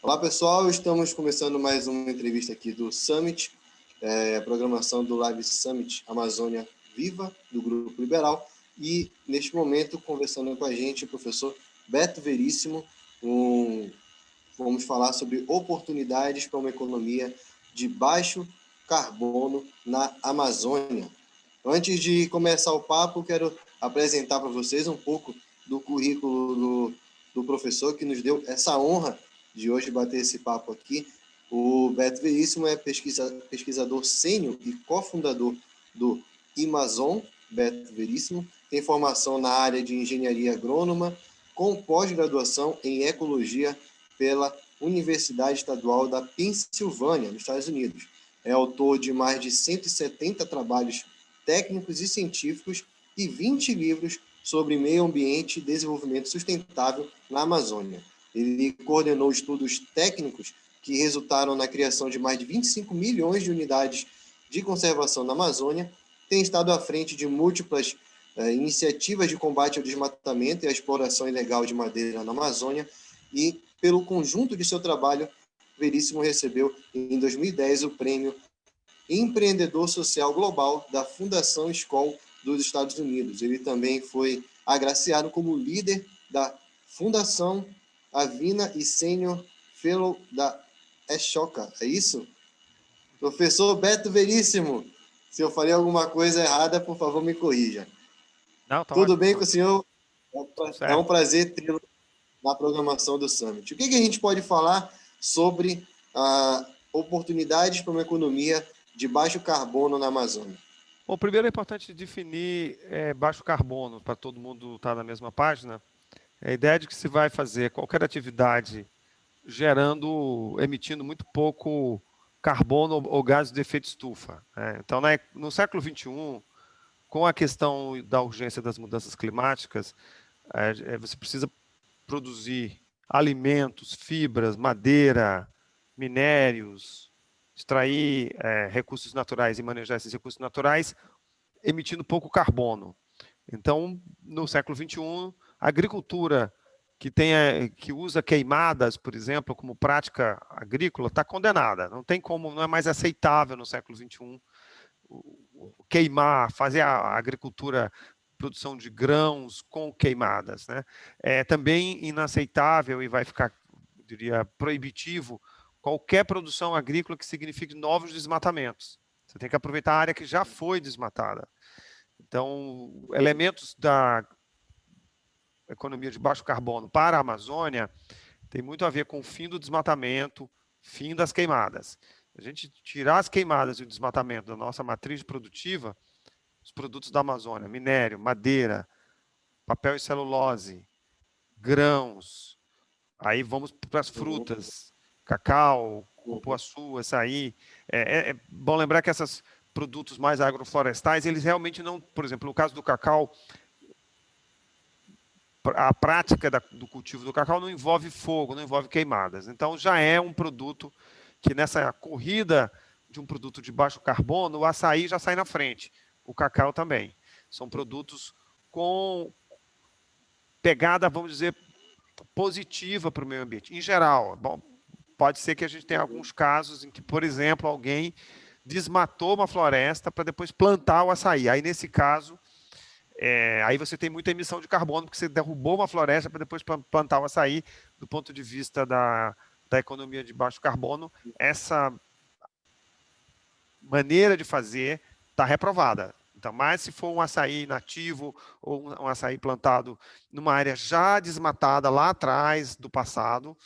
Olá, pessoal. Estamos começando mais uma entrevista aqui do Summit, a programação do Live Summit Amazônia Viva, do Grupo Liberal. E, neste momento, conversando com a gente, o professor Beto Veríssimo. Vamos falar sobre oportunidades para uma economia de baixo carbono na Amazônia. Antes de começar o papo, quero apresentar para vocês um pouco do currículo do professor que nos deu essa honra de hoje bater esse papo aqui. O Beto Veríssimo é pesquisador sênior e cofundador do Amazon. Beto Veríssimo tem formação na área de engenharia agrônoma, com pós-graduação em ecologia pela Universidade Estadual da Pensilvânia, nos Estados Unidos. É autor de mais de 170 trabalhos técnicos e científicos e 20 livros sobre meio ambiente e desenvolvimento sustentável na Amazônia. Ele coordenou estudos técnicos que resultaram na criação de mais de 25 milhões de unidades de conservação na Amazônia, tem estado à frente de múltiplas iniciativas de combate ao desmatamento e à exploração ilegal de madeira na Amazônia, e pelo conjunto de seu trabalho, Veríssimo recebeu em 2010 o prêmio Empreendedor Social Global da Fundação Skoll dos Estados Unidos. Ele também foi agraciado como líder da Fundação Avina e Senior Fellow da Ashoka. É isso? Professor Beto Veríssimo, se eu falei alguma coisa errada, por favor, me corrija. Não, tá Tudo ótimo. bem com o senhor? É um Certo. prazer tê-lo na programação do Summit. O que a gente pode falar sobre oportunidades para uma economia de baixo carbono na Amazônia? Bom, primeiro é importante definir baixo carbono, para todo mundo estar na mesma página. A ideia de que se vai fazer qualquer atividade emitindo muito pouco carbono ou gases de efeito estufa. Então, no século XXI, com a questão da urgência das mudanças climáticas, você precisa produzir alimentos, fibras, madeira, minérios, extrair recursos naturais e manejar esses recursos naturais, emitindo pouco carbono. Então, no século XXI, a agricultura que usa queimadas, por exemplo, como prática agrícola, está condenada. Não tem como, não é mais aceitável no século XXI queimar, fazer a agricultura, produção de grãos com queimadas, né? É também inaceitável e vai ficar, eu diria, proibitivo qualquer produção agrícola que signifique novos desmatamentos. Você tem que aproveitar a área que já foi desmatada. Então, elementos da economia de baixo carbono para a Amazônia tem muito a ver com o fim do desmatamento, fim das queimadas. A gente tirar as queimadas e o desmatamento da nossa matriz produtiva, os produtos da Amazônia, minério, madeira, papel e celulose, grãos, aí vamos para as frutas, cacau, cupuaçu, açaí. É bom lembrar que esses produtos mais agroflorestais, eles realmente não, por exemplo, no caso do cacau, a prática do cultivo do cacau não envolve fogo, não envolve queimadas. Então, já é um produto que nessa corrida de um produto de baixo carbono, o açaí já sai na frente, o cacau também. São produtos com pegada, vamos dizer, positiva para o meio ambiente. Em geral, bom, pode ser que a gente tenha alguns casos em que, por exemplo, alguém desmatou uma floresta para depois plantar o açaí. Aí, nesse caso, aí você tem muita emissão de carbono, porque você derrubou uma floresta para depois plantar o açaí. Do ponto de vista da economia de baixo carbono, essa maneira de fazer está reprovada. Então, mas se for um açaí nativo ou um açaí plantado numa área já desmatada lá atrás do passado,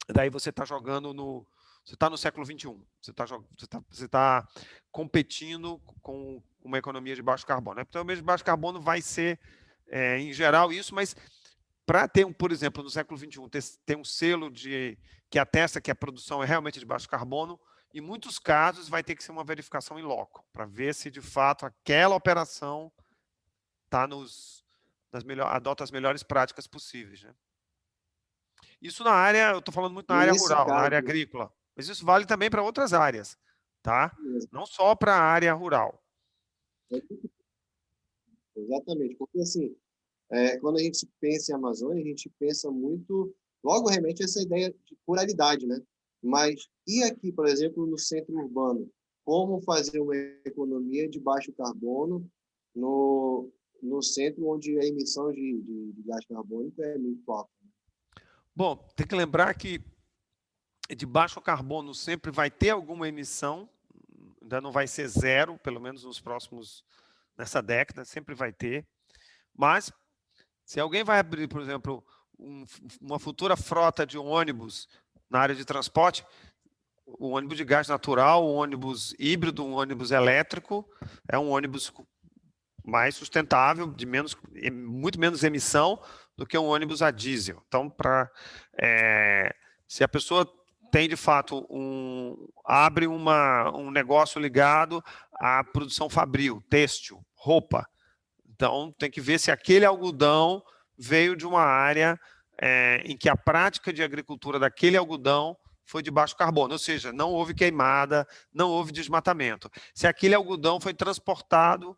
daí você está jogando você está no século XXI. Você está competindo com uma economia de baixo carbono. Então, a economia de baixo carbono vai ser, em geral, isso, mas para ter, por exemplo, no século XXI, ter um selo que atesta que a produção é realmente de baixo carbono, em muitos casos vai ter que ser uma verificação in loco, para ver se, de fato, aquela operação adota as melhores práticas possíveis, né? Isso na área, eu estou falando muito na área rural, na área agrícola, mas isso vale também para outras áreas, tá? Não só para a área rural. Exatamente, porque assim, quando a gente pensa em Amazônia, a gente pensa muito logo remete a essa ideia de pluralidade, né? Mas e aqui, por exemplo, no centro urbano, como fazer uma economia de baixo carbono no centro onde a emissão de gás carbônico é muito alta? Bom, tem que lembrar que de baixo carbono sempre vai ter alguma emissão, ainda não vai ser zero, pelo menos nessa década, sempre vai ter. Mas, se alguém vai abrir, por exemplo, uma futura frota de ônibus na área de transporte, o ônibus de gás natural, o ônibus híbrido, um ônibus elétrico, é um ônibus mais sustentável, muito menos emissão do que um ônibus a diesel. Então, se a pessoa tem, de fato, abre um negócio ligado à produção fabril, têxtil, roupa, então tem que ver se aquele algodão veio de uma área em que a prática de agricultura daquele algodão foi de baixo carbono, ou seja, não houve queimada, não houve desmatamento. Se aquele algodão foi transportado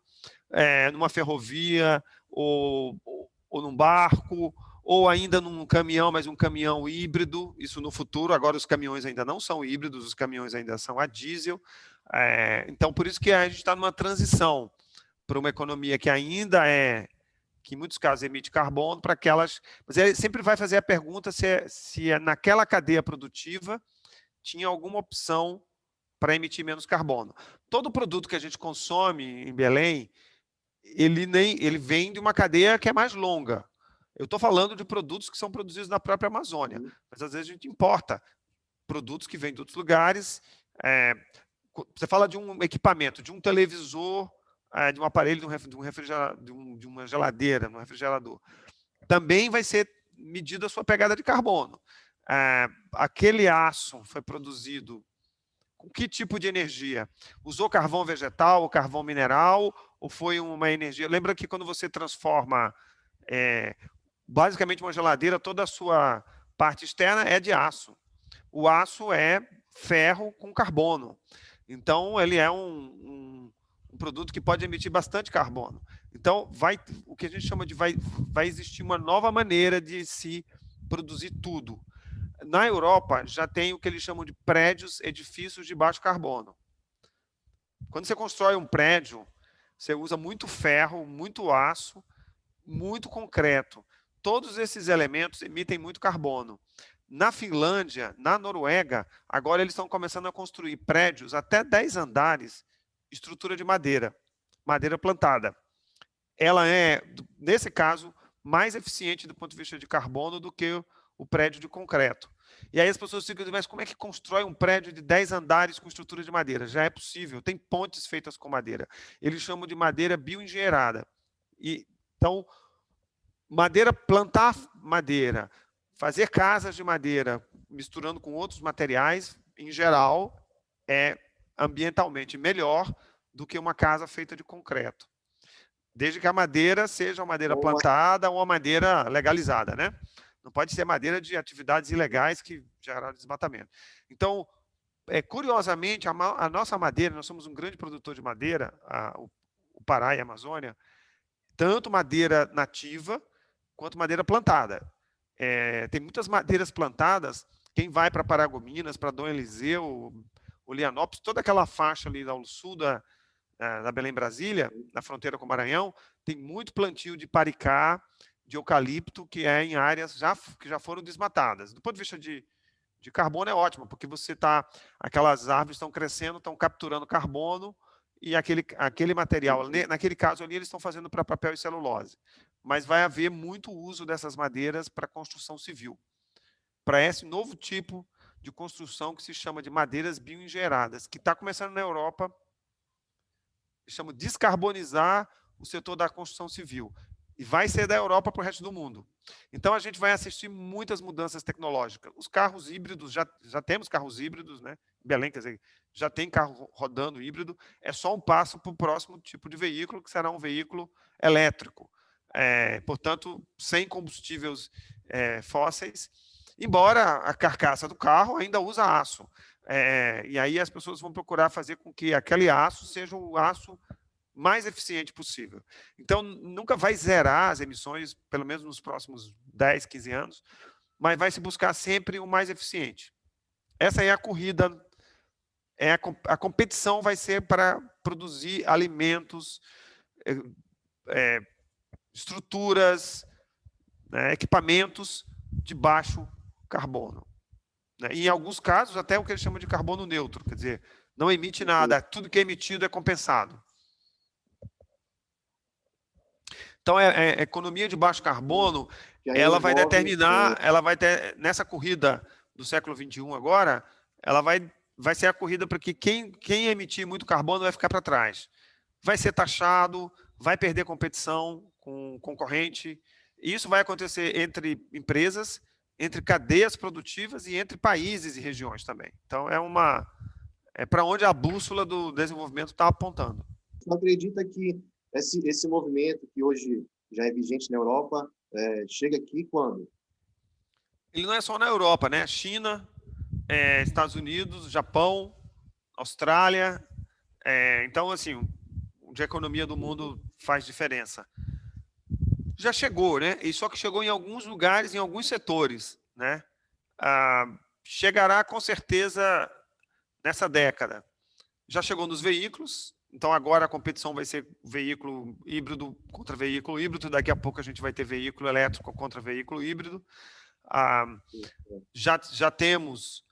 numa ferrovia ou num barco, ou ainda num caminhão, mas um caminhão híbrido, isso no futuro. Agora os caminhões ainda não são híbridos, os caminhões ainda são a diesel. Então, por isso que a gente está numa transição para uma economia que ainda que em muitos casos emite carbono, para aquelas... Mas ele sempre vai fazer a pergunta se naquela cadeia produtiva tinha alguma opção para emitir menos carbono. Todo produto que a gente consome em Belém, ele vem de uma cadeia que é mais longa. Eu estou falando de produtos que são produzidos na própria Amazônia, mas às vezes a gente importa produtos que vêm de outros lugares. Você fala de um equipamento, de um televisor, de um aparelho, de uma geladeira, de um refrigerador. Também vai ser medida a sua pegada de carbono. Aquele aço foi produzido com que tipo de energia? Usou carvão vegetal ou carvão mineral? Ou foi uma energia... Lembra que quando você transforma basicamente uma geladeira, toda a sua parte externa é de aço. O aço é ferro com carbono. Então, ele é um produto que pode emitir bastante carbono. Então, o que a gente chama de... Vai existir uma nova maneira de se produzir tudo. Na Europa, já tem o que eles chamam de prédios, edifícios de baixo carbono. Quando você constrói um prédio, você usa muito ferro, muito aço, muito concreto. Todos esses elementos emitem muito carbono. Na Finlândia, na Noruega, agora eles estão começando a construir prédios até 10 andares, estrutura de madeira plantada. Ela é, nesse caso, mais eficiente do ponto de vista de carbono do que o prédio de concreto. E aí as pessoas ficam dizendo, mas como é que constrói um prédio de 10 andares com estrutura de madeira? Já é possível, tem pontes feitas com madeira. Eles chamam de madeira bioengenheirada. Então, plantar madeira, fazer casas de madeira, misturando com outros materiais, em geral, é ambientalmente melhor do que uma casa feita de concreto. Desde que a madeira seja uma madeira plantada ou uma madeira legalizada, né? Não pode ser madeira de atividades ilegais que geraram desmatamento. Então, curiosamente, a nossa madeira, nós somos um grande produtor de madeira, o Pará e a Amazônia, tanto madeira nativa quanto madeira plantada. Tem muitas madeiras plantadas, quem vai para Paragominas, para Dom Eliseu, Olianópolis, toda aquela faixa ali ao sul da Belém Brasília, na fronteira com o Maranhão, tem muito plantio de paricá, de eucalipto, que é em áreas que já foram desmatadas. Do ponto de vista de carbono é ótimo, porque aquelas árvores estão crescendo, estão capturando carbono, e aquele material, naquele caso ali, eles estão fazendo para papel e celulose. Mas vai haver muito uso dessas madeiras para construção civil, para esse novo tipo de construção que se chama de madeiras bioengenheiradas, que está começando na Europa, eles chamam de descarbonizar o setor da construção civil. E vai ser da Europa para o resto do mundo. Então, a gente vai assistir muitas mudanças tecnológicas. Os carros híbridos, já temos carros híbridos, né? Belém, quer dizer, já tem carro rodando híbrido, é só um passo para o próximo tipo de veículo, que será um veículo elétrico. Portanto, sem combustíveis fósseis, embora a carcaça do carro ainda usa aço. E aí as pessoas vão procurar fazer com que aquele aço seja o aço mais eficiente possível. Então, nunca vai zerar as emissões, pelo menos nos próximos 10, 15 anos, mas vai se buscar sempre o mais eficiente. Essa é a corrida, a competição vai ser para produzir alimentos, estruturas, né, equipamentos de baixo carbono. Né? E, em alguns casos, até o que eles chamam de carbono neutro, quer dizer, não emite nada, tudo que é emitido é compensado. Então, a economia de baixo carbono, ela vai determinar, ela vai ter, nessa corrida do século XXI agora, ela vai ser a corrida para que quem emitir muito carbono vai ficar para trás. Vai ser taxado, vai perder competição com concorrente. E isso vai acontecer entre empresas, entre cadeias produtivas e entre países e regiões também. Então, é para onde a bússola do desenvolvimento está apontando. Você acredita que esse movimento que hoje já é vigente na Europa chega aqui quando? Ele não é só na Europa, né? China, Estados Unidos, Japão, Austrália. Então, assim, onde a economia do mundo faz diferença. Já chegou, né? E só que chegou em alguns lugares, em alguns setores, né? Chegará com certeza nessa década. Já chegou nos veículos. Então, agora a competição vai ser veículo híbrido contra veículo híbrido. Daqui a pouco a gente vai ter veículo elétrico contra veículo híbrido. Já temos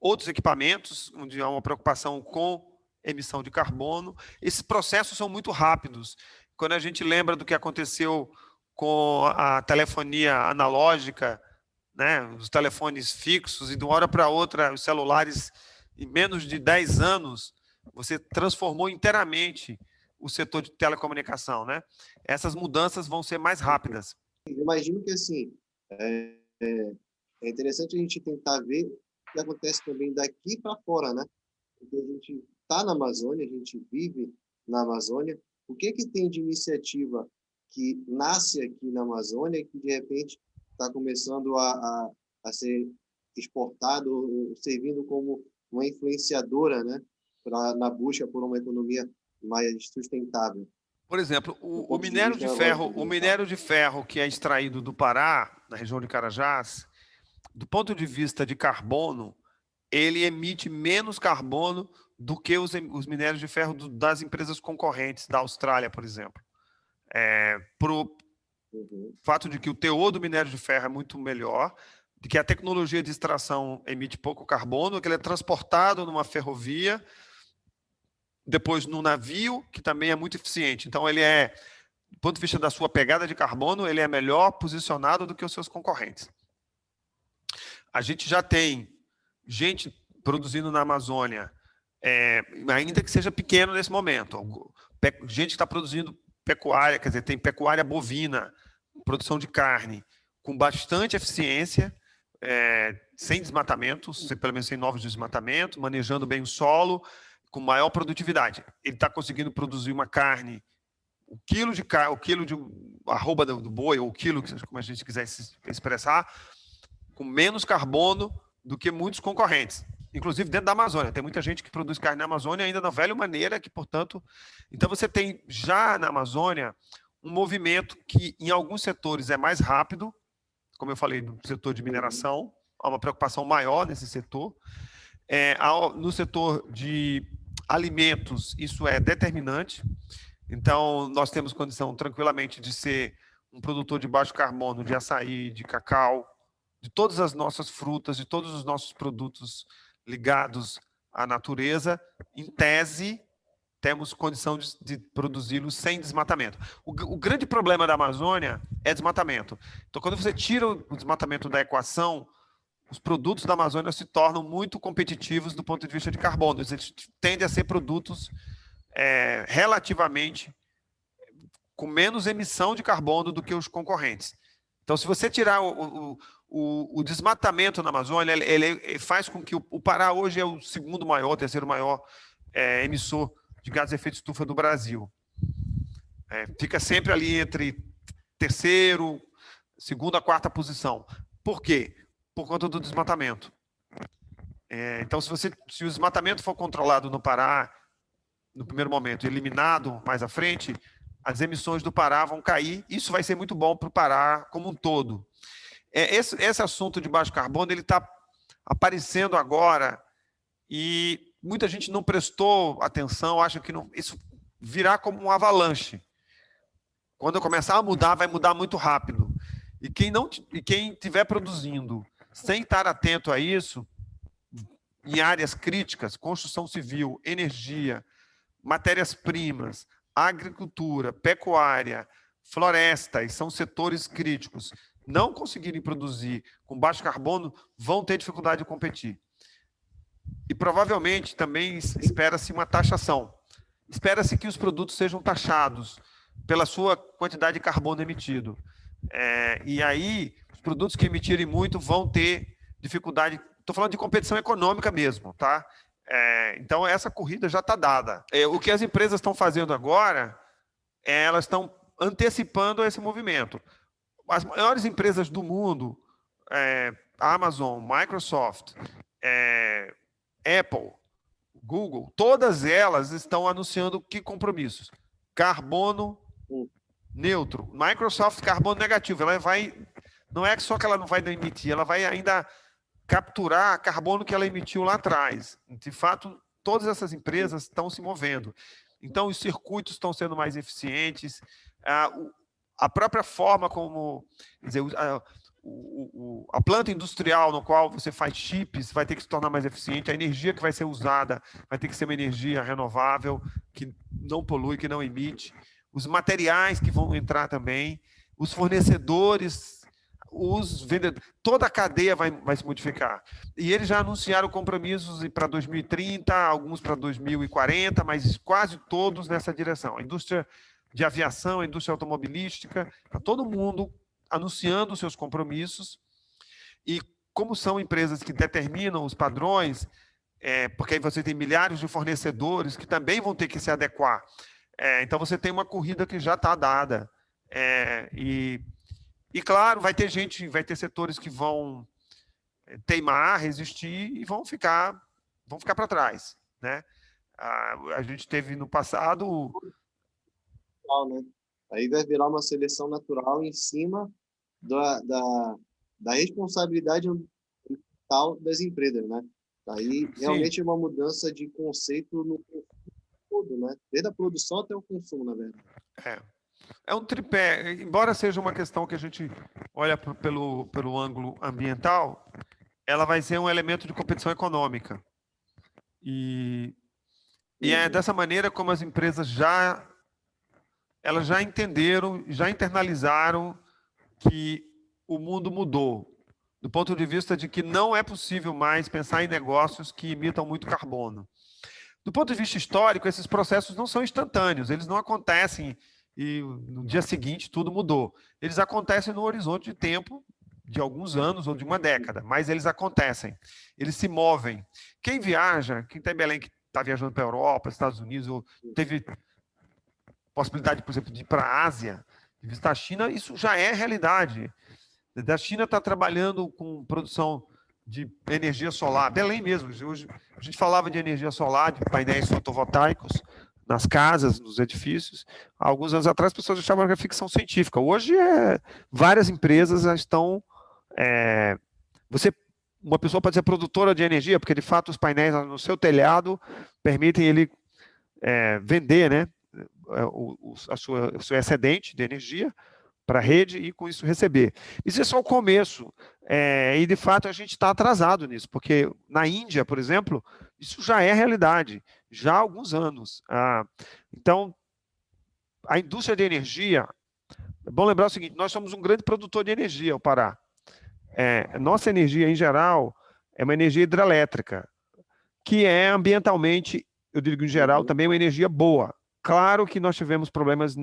outros equipamentos, onde há uma preocupação com emissão de carbono. Esses processos são muito rápidos. Quando a gente lembra do que aconteceu com a telefonia analógica, né, os telefones fixos, e de uma hora para outra, os celulares, em menos de 10 anos, você transformou inteiramente o setor de telecomunicação, né? Essas mudanças vão ser mais rápidas. Eu imagino que, assim, é interessante a gente tentar ver o que acontece também daqui para fora, né? Porque a gente está na Amazônia, a gente vive na Amazônia. O que tem de iniciativa que nasce aqui na Amazônia e que, de repente, está começando a ser exportado, servindo como uma influenciadora, né, na busca por uma economia mais sustentável? Por exemplo, o minério de ferro que é extraído do Pará, na região de Carajás, do ponto de vista de carbono, ele emite menos carbono do que os minérios de ferro das empresas concorrentes da Austrália, por exemplo. Por fato de que o teor do minério de ferro é muito melhor, de que a tecnologia de extração emite pouco carbono, que ele é transportado numa ferrovia, depois no navio, que também é muito eficiente. Então, ele do ponto de vista da sua pegada de carbono, ele é melhor posicionado do que os seus concorrentes. A gente já tem gente produzindo na Amazônia, ainda que seja pequeno nesse momento. Gente que está produzindo pecuária, quer dizer, tem pecuária bovina, produção de carne, com bastante eficiência, sem desmatamento, pelo menos sem novos desmatamentos, manejando bem o solo, com maior produtividade. Ele está conseguindo produzir uma carne, o quilo de arroba do boi, ou o quilo, como a gente quiser se expressar, com menos carbono do que muitos concorrentes, inclusive dentro da Amazônia. Tem muita gente que produz carne na Amazônia ainda na velha maneira, que, portanto... Então, você tem já na Amazônia um movimento que, em alguns setores, é mais rápido, como eu falei, no setor de mineração, há uma preocupação maior nesse setor. No setor de alimentos, isso é determinante. Então, nós temos condição, tranquilamente, de ser um produtor de baixo carbono, de açaí, de cacau, de todas as nossas frutas, de todos os nossos produtos ligados à natureza. Em tese, temos condição de produzi-los sem desmatamento. O grande problema da Amazônia é desmatamento. Então, quando você tira o desmatamento da equação, os produtos da Amazônia se tornam muito competitivos do ponto de vista de carbono. Eles tendem a ser produtos relativamente com menos emissão de carbono do que os concorrentes. Então, se você tirar o desmatamento na Amazônia, ele faz com que o Pará hoje é o segundo maior, terceiro maior emissor de gases de efeito de estufa do Brasil. Fica sempre ali entre terceiro, segunda, quarta posição. Por quê? Por conta do desmatamento. Então, se o desmatamento for controlado no Pará, no primeiro momento, eliminado mais à frente, as emissões do Pará vão cair. Isso vai ser muito bom para o Pará como um todo. Esse assunto de baixo carbono ele está aparecendo agora e muita gente não prestou atenção, acha que não, isso virá como um avalanche. Quando começar a mudar, vai mudar muito rápido. E quem estiver produzindo sem estar atento a isso, em áreas críticas, construção civil, energia, matérias-primas, agricultura, pecuária, florestas, são setores críticos, não conseguirem produzir com baixo carbono, vão ter dificuldade de competir. E provavelmente também espera-se uma taxação. Espera-se que os produtos sejam taxados pela sua quantidade de carbono emitido. E aí, os produtos que emitirem muito vão ter dificuldade. Estou falando de competição econômica mesmo, tá? Então, essa corrida já está dada. O que as empresas estão fazendo agora, elas estão antecipando esse movimento. As maiores empresas do mundo, Amazon, Microsoft, Apple, Google, todas elas estão anunciando que compromissos? Carbono neutro. Microsoft, carbono negativo. Ela vai, não é só que ela não vai emitir, ela vai ainda capturar carbono que ela emitiu lá atrás. De fato, todas essas empresas estão se movendo. Então, os circuitos estão sendo mais eficientes, a própria forma como, quer dizer, a planta industrial no qual você faz chips vai ter que se tornar mais eficiente, a energia que vai ser usada vai ter que ser uma energia renovável, que não polui, que não emite, os materiais que vão entrar também, os fornecedores, os vendedores, toda a cadeia vai se modificar. E eles já anunciaram compromissos para 2030, alguns para 2040, mas quase todos nessa direção. A indústria de aviação, a indústria automobilística, está todo mundo anunciando os seus compromissos. E como são empresas que determinam os padrões, porque aí você tem milhares de fornecedores que também vão ter que se adequar. Então, você tem uma corrida que já está dada. E, claro, vai ter setores que vão teimar, resistir e vão ficar para trás, né? A gente teve no passado... Né? Aí vai virar uma seleção natural em cima da responsabilidade ambiental das empresas, né? Aí realmente é uma mudança de conceito no todo, né? Desde a produção até o consumo, na verdade. É um tripé, embora seja uma questão que a gente olha pelo ângulo ambiental, ela vai ser um elemento de competição econômica. E é dessa maneira como as empresas elas já entenderam, já internalizaram que o mundo mudou, do ponto de vista de que não é possível mais pensar em negócios que emitam muito carbono. Do ponto de vista histórico, esses processos não são instantâneos, eles não acontecem e no dia seguinte tudo mudou. Eles acontecem no horizonte de tempo de alguns anos ou de uma década, mas eles acontecem, eles se movem. Quem viaja, quem está em Belém, que está viajando para a Europa, Estados Unidos, ou teve possibilidade, por exemplo, de ir para a Ásia, de visitar a China, isso já é realidade. A China está trabalhando com produção de energia solar. Belém mesmo. Hoje a gente falava de energia solar, de painéis fotovoltaicos nas casas, nos edifícios. Há alguns anos atrás, as pessoas achavam que era ficção científica. Hoje, várias empresas já estão... uma pessoa pode ser produtora de energia, porque, de fato, os painéis no seu telhado permitem ele vender, né, o seu excedente de energia para a rede e, com isso, receber. Isso é só o começo. E, de fato, a gente está atrasado nisso, porque na Índia, por exemplo, isso já é realidade, já há alguns anos. Então, a indústria de energia... É bom lembrar o seguinte, nós somos um grande produtor de energia, o Pará. Nossa energia, em geral, é uma energia hidrelétrica, que é ambientalmente, eu digo em geral, também uma energia boa. Claro que nós tivemos problemas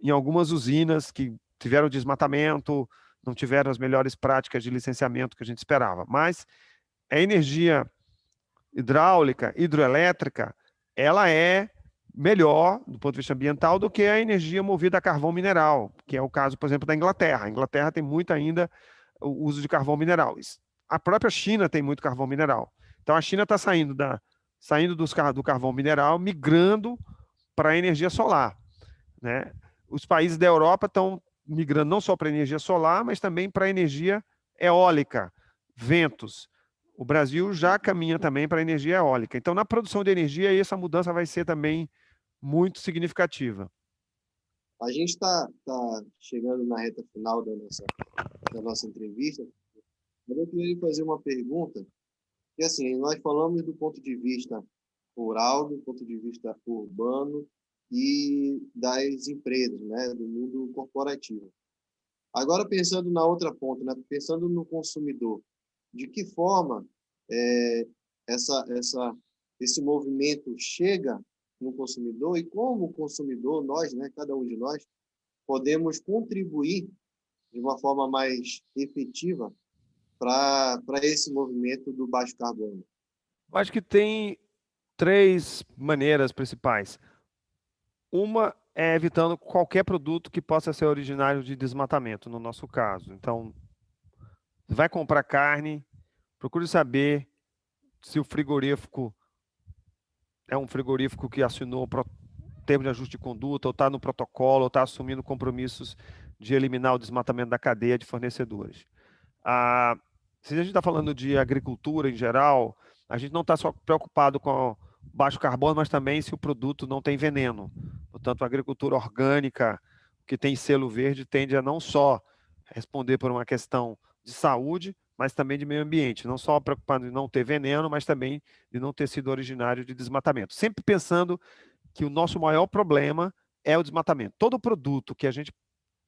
em algumas usinas que tiveram desmatamento, não tiveram as melhores práticas de licenciamento que a gente esperava, mas a energia hidráulica, hidroelétrica, ela é melhor, do ponto de vista ambiental, do que a energia movida a carvão mineral, que é o caso, por exemplo, da Inglaterra. A Inglaterra tem muito ainda o uso de carvão mineral. A própria China tem muito carvão mineral. Então, a China está saindo do carvão mineral, migrando para a energia solar. né? Os países da Europa estão migrando não só para a energia solar, mas também para a energia eólica, ventos. O Brasil já caminha também para a energia eólica. Então, na produção de energia, essa mudança vai ser também muito significativa. A gente tá chegando na reta final da nossa entrevista, mas eu queria lhe fazer uma pergunta, que assim, nós falamos do ponto de vista rural, do ponto de vista urbano e das empresas, né, do mundo corporativo. Agora, pensando na outra ponta, né, pensando no consumidor, de que forma é, esse movimento chega no consumidor e como o consumidor, nós, né, cada um de nós, podemos contribuir de uma forma mais efetiva para esse movimento do baixo carbono? Eu acho que tem três maneiras principais. Uma é evitando qualquer produto que possa ser originário de desmatamento, no nosso caso. Então, vai comprar carne, procure saber se o frigorífico é um frigorífico que assinou termo de ajuste de conduta, ou está no protocolo, ou está assumindo compromissos de eliminar o desmatamento da cadeia de fornecedores. Se a gente está falando de agricultura em geral, a gente não está só preocupado com baixo carbono, mas também se o produto não tem veneno. Portanto, a agricultura orgânica, que tem selo verde, tende a não só responder por uma questão de saúde, mas também de meio ambiente. Não só preocupado em não ter veneno, mas também de não ter sido originário de desmatamento. Sempre pensando que o nosso maior problema é o desmatamento. Todo produto que a gente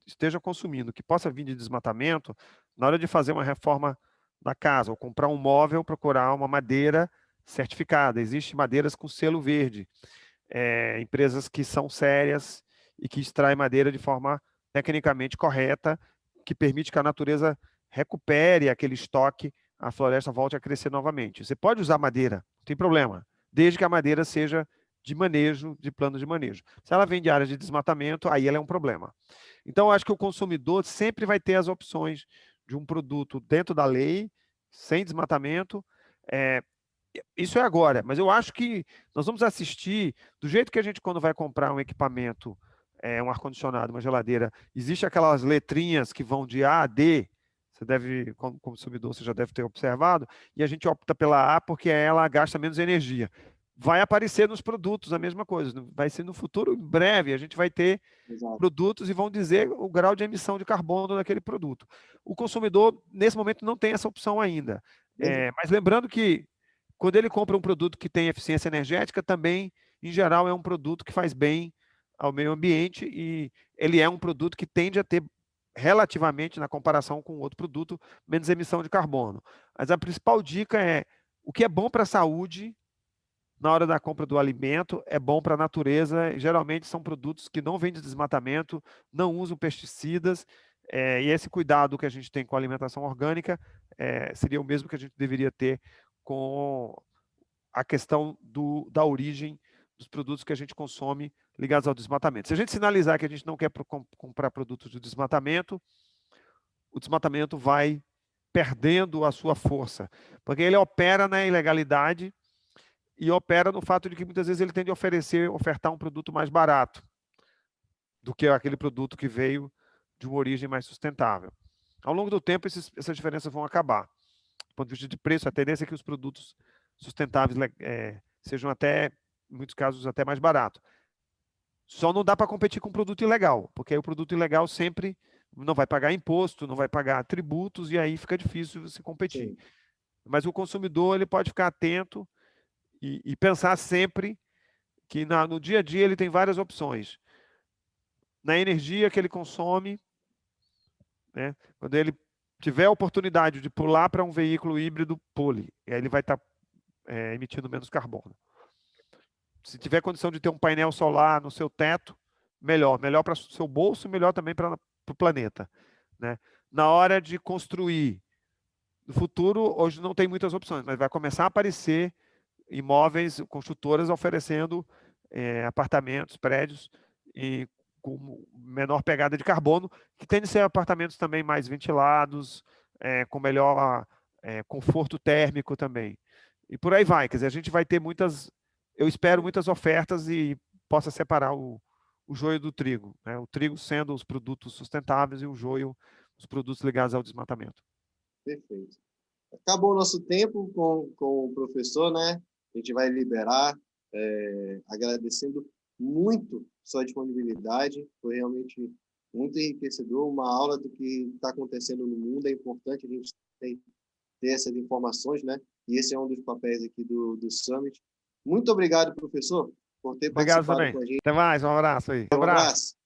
esteja consumindo que possa vir de desmatamento, na hora de fazer uma reforma na casa ou comprar um móvel, procurar uma madeira certificada. Existem madeiras com selo verde, empresas que são sérias e que extraem madeira de forma tecnicamente correta, que permite que a natureza recupere aquele estoque, a floresta volte a crescer novamente. Você pode usar madeira, não tem problema, desde que a madeira seja de manejo, de plano de manejo. Se ela vem de áreas de desmatamento, aí ela é um problema. Então, eu acho que o consumidor sempre vai ter as opções de um produto dentro da lei, sem desmatamento. Isso é agora, mas eu acho que nós vamos assistir, do jeito que a gente, quando vai comprar um equipamento, um ar-condicionado, uma geladeira, existe aquelas letrinhas que vão de A a D, você deve, como consumidor, você já deve ter observado, e a gente opta pela A porque ela gasta menos energia. Vai aparecer nos produtos a mesma coisa, vai ser no futuro, em breve, a gente vai ter Exato. produtos e vão dizer o grau de emissão de carbono daquele produto. O consumidor, nesse momento, não tem essa opção ainda. Mas lembrando que, quando ele compra um produto que tem eficiência energética, também, em geral, é um produto que faz bem ao meio ambiente e ele é um produto que tende a ter, relativamente, na comparação com outro produto, menos emissão de carbono. Mas a principal dica é o que é bom para a saúde na hora da compra do alimento, é bom para a natureza. Geralmente são produtos que não vêm de desmatamento, não usam pesticidas, e esse cuidado que a gente tem com a alimentação orgânica seria o mesmo que a gente deveria ter com a questão da origem dos produtos que a gente consome ligados ao desmatamento. Se a gente sinalizar que a gente não quer comprar produtos de desmatamento, o desmatamento vai perdendo a sua força, porque ele opera na ilegalidade e opera no fato de que muitas vezes ele tende a ofertar um produto mais barato do que aquele produto que veio de uma origem mais sustentável. Ao longo do tempo, essas diferenças vão acabar. Do ponto de vista de preço, a tendência é que os produtos sustentáveis sejam até, em muitos casos, até mais baratos. Só não dá para competir com um produto ilegal, porque aí o produto ilegal sempre não vai pagar imposto, não vai pagar tributos, e aí fica difícil você competir. Sim. Mas o consumidor ele pode ficar atento e pensar sempre que no dia a dia ele tem várias opções. Na energia que ele consome, né, quando ele tiver a oportunidade de pular para um veículo híbrido, pule. E aí ele vai estar emitindo menos carbono. Se tiver condição de ter um painel solar no seu teto, melhor. Melhor para o seu bolso e melhor também para o planeta. Né? Na hora de construir, no futuro, hoje não tem muitas opções, mas vai começar a aparecer imóveis, construtoras oferecendo apartamentos, prédios e com menor pegada de carbono, que tendem a ser apartamentos também mais ventilados, com melhor conforto térmico também. E por aí vai, quer dizer, a gente vai ter muitas, eu espero muitas ofertas e possa separar o o joio do trigo, né? O trigo sendo os produtos sustentáveis e o joio os produtos ligados ao desmatamento. Perfeito. Acabou o nosso tempo com o professor, né? A gente vai liberar, agradecendo muito sua disponibilidade. Foi realmente muito enriquecedor, uma aula do que está acontecendo no mundo. É importante a gente ter essas informações, né? E esse é um dos papéis aqui do Summit. Muito obrigado, professor, por ter Obrigado participado também. com a gente. Até mais, um abraço aí. Um Um abraço. abraço.